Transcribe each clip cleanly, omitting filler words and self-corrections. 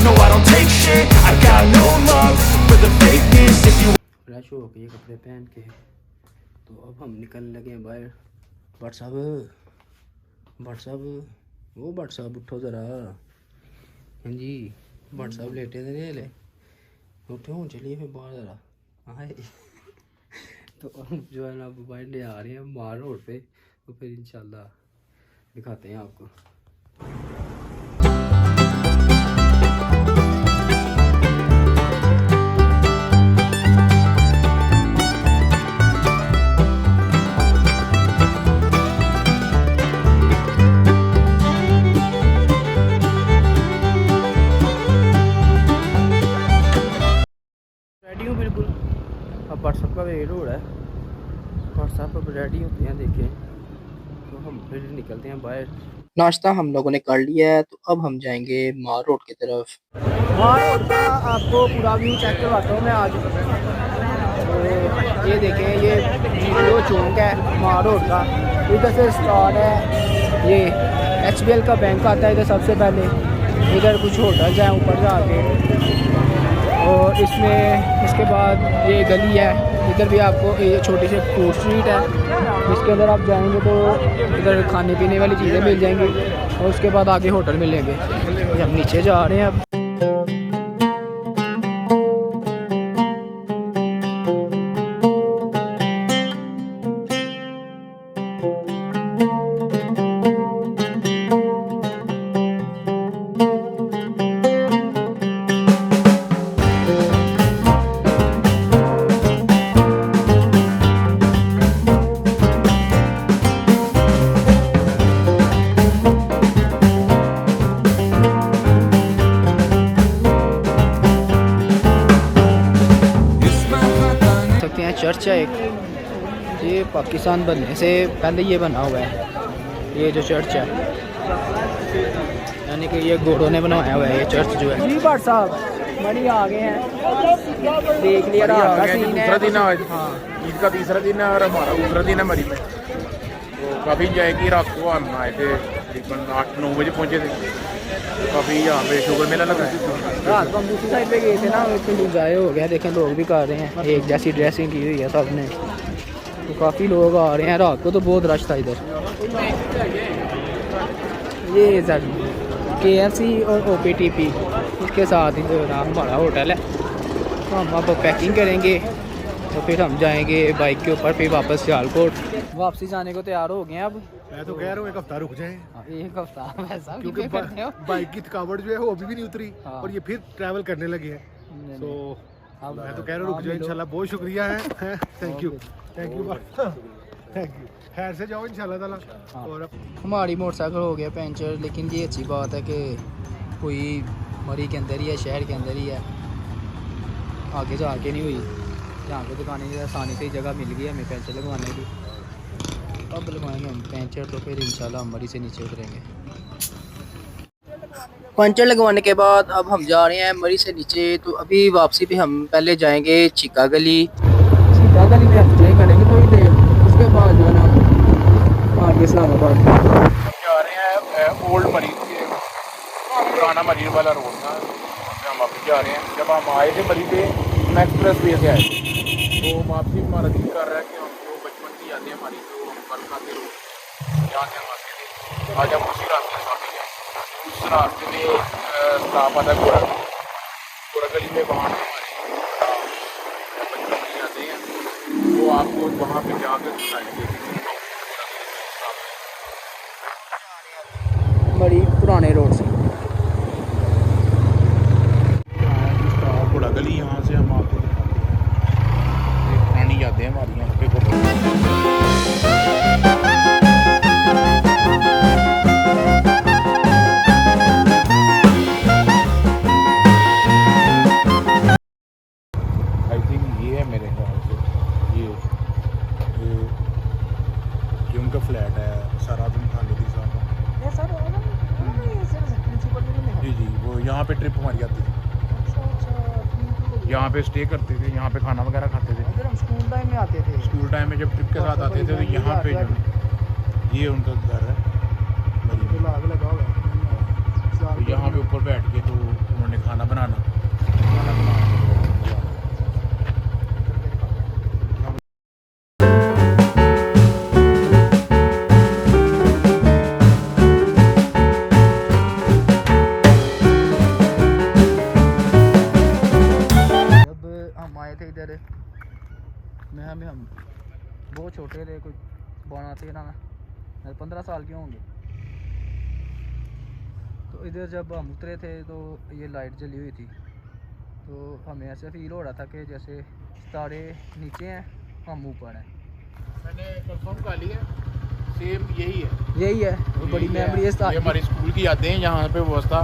No, I don't take shit. I got no love for the fakeness. If you fresh हो गए कपड़े पहन के तो अब हम निकल लगे हैं बाहर। भट्ट साहब, वो भट्ट साहब उठो ज़रा। हाँ जी, भट्ट साहब लेटे थे ले उठे हूँ, चलिए फिर बाहर ज़रा। हाँ तो हम जो है ना मोबाइल ले आ रहे हैं मार रोड पे, तो फिर इंशाल्लाह दिखाते हैं आपको। रेडी हूँ बिल्कुल, अब व्हाट्सअप का वेट हो रहा है। व्हाट्सअप अब रेडी होते हैं, देखें तो हम फिर निकलते हैं बाहर। नाश्ता हम लोगों ने कर लिया है, तो अब हम जाएंगे मार रोड की तरफ। मार रोड का आपको पूरा व्यू चेक करवाता हूँ मैं आज। तो ये देखें, ये जो चौक है मार रोड का, इधर से स्टार्ट है। ये HBL का बैंक आता है इधर सबसे पहले। इधर कुछ होटल्स हैं ऊपर जाके, और इसमें इसके बाद ये गली है। इधर भी आपको ये छोटी सी फूड स्ट्रीट है, इसके अंदर आप जाएंगे तो इधर खाने पीने वाली चीज़ें मिल जाएंगी, और उसके बाद आगे होटल मिलेंगे। हम नीचे जा रहे हैं अब। चर्च है एक, ये पाकिस्तान बनने से पहले ये बना हुआ है। ये जो चर्च है, यानी कि ये घोड़ों ने बनवाया हुआ है ये चर्च जो है। जी भट्ट साहब मरी आ गए हैं, देख लिया रात का सीन है। दूसरा दिन आज, हाँ ईद का तीसरा दिन है और हमारा दूसरा दिन है मरी में। तो काफ़ी जाएगी, रात को हम आए थे तकरीबन 8-9 बजे पहुँचे थे। काफ़ी यहाँ पे शुगर मेला लगा है। रात को हम दूसरी साइड पे गए थे ना, तो जाए हो गया। देखें लोग भी कर रहे हैं, एक जैसी ड्रेसिंग की हुई है सब ने, तो काफ़ी लोग आ रहे हैं। रात को तो बहुत रश था इधर। ये सर KFC और OPTP इसके साथ ही जो नाम हमारा होटल है। तो हम अब पैकिंग करेंगे, तो फिर हम जाएंगे बाइक के ऊपर, फिर वापस सियालकोट। वापसी जाने को तैयार हो गए हैं अब। मैं तो कह रहा हूँ एक हफ्ता रुक जाए, एक हफ्ता वैसा क्योंकि बाइक की थकावट जो है वो अभी भी नहीं उतरी, और ये फिर ट्रैवल करने लगे हैं। तो मैं तो कह रहा हूँ रुक जाए इंशाल्लाह। बहुत शुक्रिया है, थैंक यू थैंक यू। खैर से जाओ इंशाल्लाह ताला। और हमारी मोटरसाइकिल हो गया पंचर, लेकिन ये अच्छी बात है कि कोई मरी के अंदर ही है, शहर के अंदर ही है, आगे जाके नहीं हुई। यहाँ पे दुकानें जो आसानी से जगह मिल गई हमें पंचर लगवाने की। अब लगवाएंगे हम पंचर, तो फिर इंशाल्लाह हम मरी से नीचे उतरेंगे। पंचर लगवाने के बाद अब हम जा रहे हैं मरी से नीचे। तो अभी वापसी पे हम पहले जाएंगे चिका गली। चिका गली में हम स्टे करेंगे थोड़ी देर, उसके बाद जो है ना आगे इस्लामाबाद जा रहे हैं ओल्ड मरीज के, पुराना मरीज वाला रोड था, हम वापस जा रहे हैं। जब हम आए थे मरी पे, हम एक्सप्रेस वे से आए थे, तो वापसी हमारा दिल कर रहा है कि हमको बचपन की यादें हमारी जो हम कल खाते रोड यहाँ से हम आते थे, आज हम उसी रास्ते से वापस जाए। उस रास्ते में स्टाफ आता है पूरा गली में, वहाँ से हमारी बचपन की यादें हैं, वो आपको वहाँ पे जाकर सुनाएंगे। बड़ी पुराने रोड से घोड़ा गली, यहाँ से हम आपको पुरानी यादें हमारी यहाँ पे। आई थिंक ये है मेरे ख्याल से, ये उनका फ्लैट है सरादन खान लोधी साहब का। जी जी, वो यहाँ पे ट्रिप हमारी आती थी, यहाँ पे स्टे करते थे, यहाँ पे खाना वगैरह खाते थे। हम स्कूल टाइम में आते थे, स्कूल टाइम में जब ट्रिप के साथ आते थे, तो यहाँ पे जो ये उनका घर है, तो यहाँ पे ऊपर बैठ के तो उन्होंने खाना बनाना। जब हम आए थे इधर में हम बहुत छोटे थे, कोई 12-13 15 साल के होंगे। तो इधर जब हम उतरे थे तो ये लाइट जली हुई थी, तो हमें ऐसे फील हो रहा था कि जैसे सितारे नीचे हैं, हम ऊपर हैं। मैंने कंफर्म कर लिया, सेम यही है। यही है वो बड़ी मेमोरी है ये हमारी स्कूल की यादें हैं। यहाँ पे व्यवस्था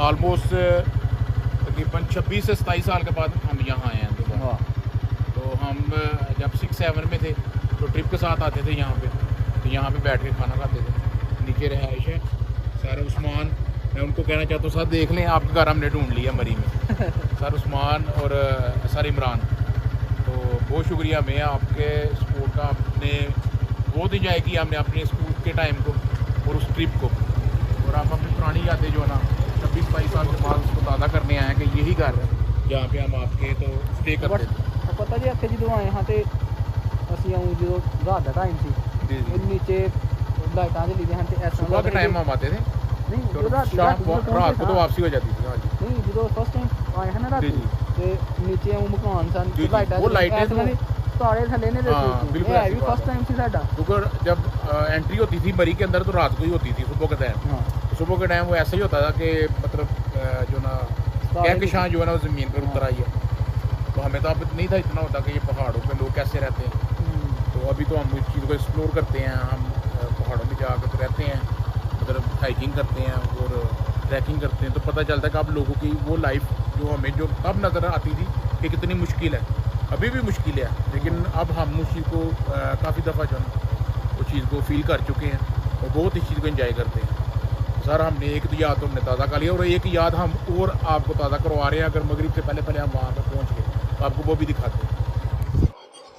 ऑलमोस्ट तकरीबन 26 से 27 साल के बाद हम यहाँ आए हैं दोबारा। तो हम जब 6-7 में थे तो ट्रिप के साथ आते थे यहाँ पे, तो यहाँ पे बैठ के खाना खाते थे। नीचे रहाइश है सर उस्मान, मैं उनको कहना चाहता हूँ सर देख लें आपका घर हमने ढूंढ लिया मरी में। सर उस्मान और सर इमरान, तो बहुत शुक्रिया मैं आपके सपोर्ट का। आपने बहुत इंजॉय किया हमने अपने स्कूल के टाइम को और उस ट्रिप को, और आप अपनी पुरानी यादें जो है ना 26-22 साल के बाद उसको ताज़ा करने आए हैं कि यही घर है जहाँ पे हम आपके तो स्टे करते थे। पता जी ਇੱਥੇ ਜਦੋਂ ਆਏ ਹਾਂ ਤੇ ਅਸੀਂ ਆਉਂ ਜਦੋਂ ਰਾਤ ਦਾ ਟਾਈਮ ਸੀ जी जी, नीचे लाइटां जली ਦੀਆਂ ਹਨ ਤੇ ਇਸ सुबह के टाइम हम आते थे, नहीं तो जो रात शाम रात को तो वापसी हो जाती थी। हाँ जी नहीं ਜਦੋਂ फर्स्ट टाइम आए ਹਨ ਨਾ जी ਰਾਤੀ जी ਤੇ ਨੀਚੇ ਉਹ ਮਕਾਨ ਸਨ जी, ਲਾਈਟਾਂ वो लाइटें तो तारे थले ने हाँ, देखी बिल्कुल ये ऐसी भी बात फर्स्ट है। टाइम थी साडा। क्योंकि जब एंट्री होती थी मरी के अंदर तो रात को ही होती थी सुबह के टाइम। हाँ सुबह के टाइम वो ऐसा ही होता था कि मतलब जो ना कहकशां जो है ना वो ज़मीन पर उतर आई है। तो हमें तो अब नहीं था इतना होता कि ये पहाड़ों पे लोग कैसे रहते हैं। तो अभी तो हम इस चीज़ को एक्सप्लोर करते हैं, हम पहाड़ों में जाकर तो रहते हैं, मतलब हाइकिंग करते हैं और ट्रैकिंग करते हैं, तो पता चलता है कि अब लोगों की वो लाइफ जो हमें जो तब नज़र आती थी कि कितनी मुश्किल है, अभी भी मुश्किल है, लेकिन अब हम उस चीज़ को काफ़ी दफ़ा जो है उस चीज़ को फील कर चुके हैं और बहुत इस चीज़ को एंजॉय करते हैं। सर हमने एक याद तो हमने ताज़ा कर लिया और एक याद हम और आपको ताज़ा करवा रहे हैं। अगर मगरिब से पहले हम वहाँ पर पहुँच गए तो आपको वो भी दिखाते हैं।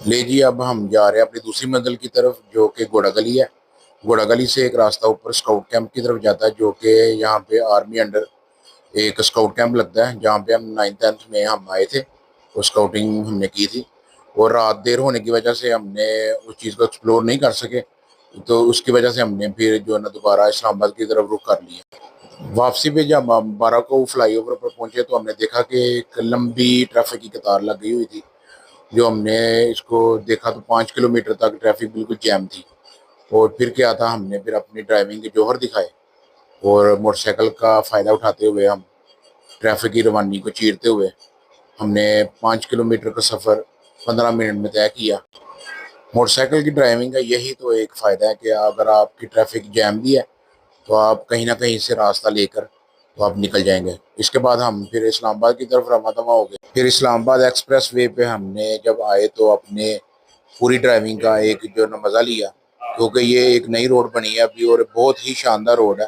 ले जी, अब हम जा रहे हैं अपनी दूसरी मंजिल की तरफ जो कि घोड़ा गली है। घोड़ा गली से एक रास्ता ऊपर स्काउट कैंप की तरफ जाता है, जो कि यहाँ पे आर्मी अंडर एक स्काउट कैंप लगता है, जहाँ पे हम 9th-10th में हम आए थे और स्काउटिंग हमने की थी। और रात देर होने की वजह से हमने उस चीज़ को एक्सप्लोर नहीं कर सके, तो उसकी वजह से हमने फिर जो है ना दोबारा इस्लामाबाद की तरफ रुख कर लिया। वापसी पे जब हम 12 को फ्लाईओवर पर पहुंचे तो हमने देखा कि एक लंबी ट्रैफिक की कतार लगी हुई थी। जो हमने इसको देखा तो 5 किलोमीटर तक ट्रैफिक बिल्कुल जैम थी। और फिर क्या था, हमने फिर अपनी ड्राइविंग के जौहर दिखाए और मोटरसाइकिल का फ़ायदा उठाते हुए हम ट्रैफिक की रवानी को चीरते हुए हमने 5 किलोमीटर का सफ़र 15 मिनट में तय किया। मोटरसाइकिल की ड्राइविंग का यही तो एक फ़ायदा है कि अगर आपकी ट्रैफिक जैम भी है तो आप कहीं ना कहीं से रास्ता लेकर तो आप निकल जाएंगे। इसके बाद हम फिर इस्लामाबाद की तरफ रवाना दवा हो गए। फिर इस्लामाबाद एक्सप्रेस वे पे हमने जब आए तो अपने पूरी ड्राइविंग का एक जो ना मज़ा लिया, क्योंकि ये एक नई रोड बनी है अभी और बहुत ही शानदार रोड है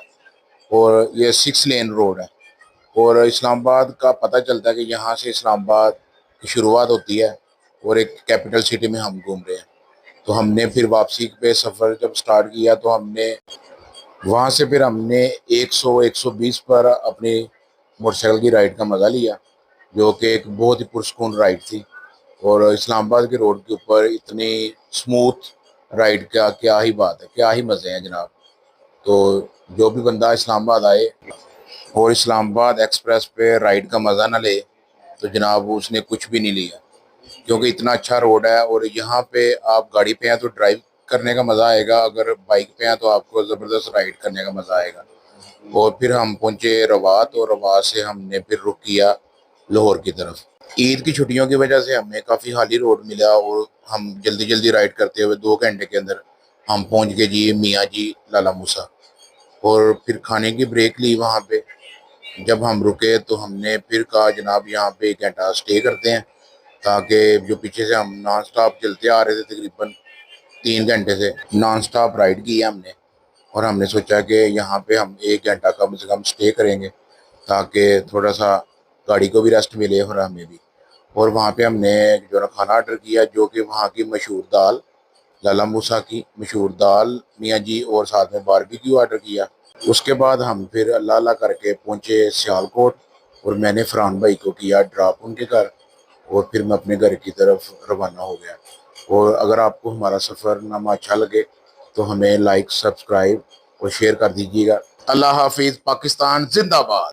और ये 6 लेन रोड है। और इस्लामाबाद का पता चलता है कि यहाँ से इस्लामाबाद की शुरुआत होती है और एक कैपिटल सिटी में हम घूम रहे हैं। तो हमने फिर वापसी पे सफ़र जब स्टार्ट किया तो हमने वहाँ से फिर हमने 100-120 पर अपनी मोटरसाइकिल की राइड का मज़ा लिया, जो कि एक बहुत ही पुरस्कून राइड थी। और इस्लामाबाद के रोड के ऊपर इतनी स्मूथ राइड का क्या ही बात है, क्या ही मज़े हैं जनाब। तो जो भी बंदा इस्लामाबाद आए और इस्लामाबाद एक्सप्रेस पे राइड का मज़ा ना ले तो जनाब उसने कुछ भी नहीं लिया, क्योंकि इतना अच्छा रोड है। और यहाँ पे आप गाड़ी पे हैं तो ड्राइव करने का मज़ा आएगा, अगर बाइक पे हैं तो आपको ज़बरदस्त राइड करने का मज़ा आएगा। और फिर हम पहुँचे रवात और रवात से हमने फिर रुख किया लाहौर की तरफ। ईद की छुट्टियों की वजह से हमें काफ़ी खाली रोड मिला और हम जल्दी जल्दी राइड करते हुए 2 घंटे के अंदर हम पहुँच गए जी मियाँ जी लाला मूसा। और फिर खाने की ब्रेक ली वहाँ पे। जब हम रुके तो हमने फिर कहा जनाब यहाँ पे 1 घंटा स्टे करते हैं, ताकि जो पीछे से हम नॉन स्टॉप चलते आ रहे थे तकरीबन 3 घंटे से नॉन स्टॉप राइड की है हमने। और हमने सोचा कि यहाँ पे हम 1 घंटा कम से कम स्टे करेंगे ताकि थोड़ा सा गाड़ी को भी रेस्ट मिले और हमें भी। और वहाँ पे हमने जो ना खाना ऑर्डर किया, जो कि वहाँ की मशहूर दाल लाला मूसा की मशहूर दाल मियाँ जी और साथ में बारबेक्यू ऑर्डर किया। उसके बाद हम फिर अल्लाह अल्लाह करके पहुँचे सियालकोट और मैंने फरहान भाई को किया ड्रॉप उनके घर और फिर मैं अपने घर की तरफ रवाना हो गया। और अगर आपको हमारा सफ़रनामा अच्छा लगे तो हमें लाइक, सब्सक्राइब और शेयर कर दीजिएगा। अल्लाह हाफिज़। पाकिस्तान जिंदाबाद।